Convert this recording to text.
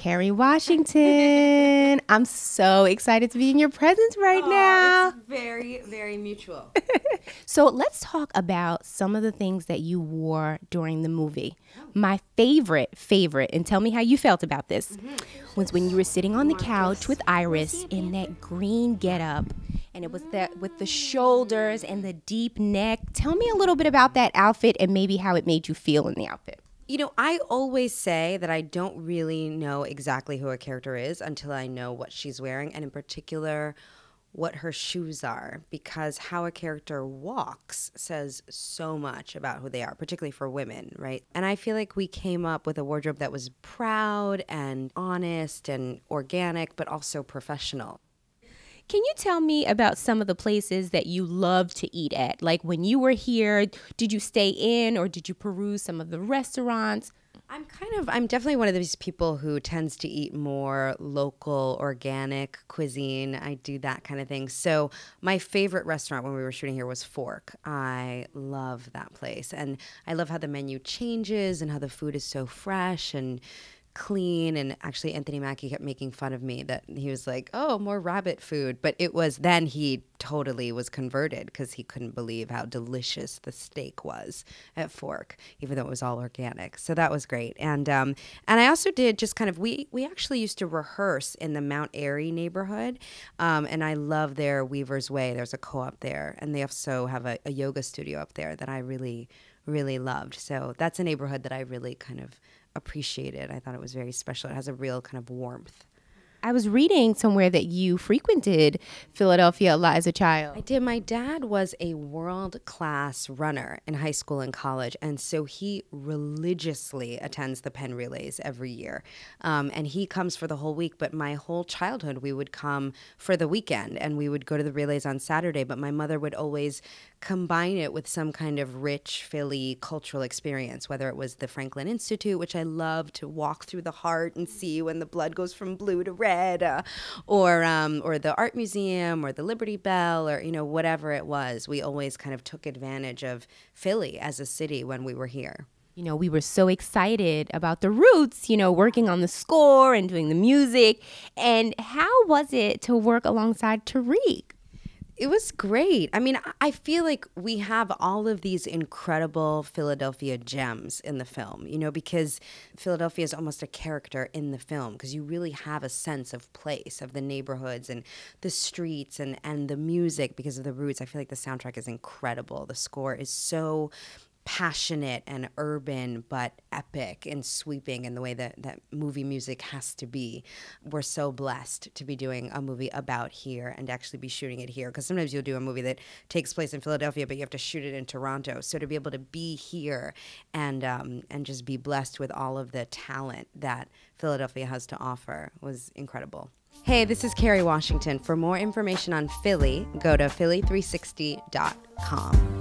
Kerry Washington. I'm so excited to be in your presence right now. It's very, very mutual. So let's talk about some of the things that you wore during the movie. My favorite, and tell me how you felt about this, was when you were sitting on the couch with Iris in that green getup, and it was that with the shoulders and the deep neck. Tell me a little bit about that outfit and maybe how it made you feel in the outfit. You know, I always say that I don't really know exactly who a character is until I know what she's wearing, and in particular, what her shoes are, because how a character walks says so much about who they are, particularly for women, right? And I feel like we came up with a wardrobe that was proud and honest and organic, but also professional. Can you tell me about some of the places that you love to eat at? Like when you were here, did you stay in or did you peruse some of the restaurants? I'm definitely one of these people who tends to eat more local, organic cuisine. I do that kind of thing. So my favorite restaurant when we were shooting here was Fork. I love that place. And I love how the menu changes and how the food is so fresh and clean. And actually Anthony Mackie kept making fun of me that he was like, oh, more rabbit food. But it was then he totally was converted because he couldn't believe how delicious the steak was at Fork, even though it was all organic. So that was great. And I also did just kind of, we actually used to rehearse in the Mount Airy neighborhood. And I love their Weaver's Way. There's a co-op there. And they also have a yoga studio up there that I really, really loved. So that's a neighborhood that I really kind of appreciated. I thought it was very special. It has a real kind of warmth. I was reading somewhere that you frequented Philadelphia a lot as a child. I did. My dad was a world-class runner in high school and college, and so he religiously attends the Penn Relays every year. And he comes for the whole week, but my whole childhood we would come for the weekend, and we would go to the relays on Saturday, but my mother would always combine it with some kind of rich Philly cultural experience, whether it was the Franklin Institute, which I love to walk through the heart and see when the blood goes from blue to red, or the art museum or the Liberty Bell, or whatever it was. We always kind of took advantage of Philly as a city when we were here. We were so excited about the Roots, working on the score and doing the music. And how was it to work alongside Tariq? It was great. I mean, I feel like we have all of these incredible Philadelphia gems in the film, because Philadelphia is almost a character in the film, because you really have a sense of place, of the neighborhoods and the streets and the music because of the Roots. I feel like the soundtrack is incredible. The score is so passionate and urban, but epic and sweeping in the way that movie music has to be. We're so blessed to be doing a movie about here and actually be shooting it here, because sometimes you'll do a movie that takes place in Philadelphia, but you have to shoot it in Toronto. So to be able to be here and just be blessed with all of the talent that Philadelphia has to offer was incredible. Hey, this is Kerry Washington. For more information on Philly, go to Philly360.com.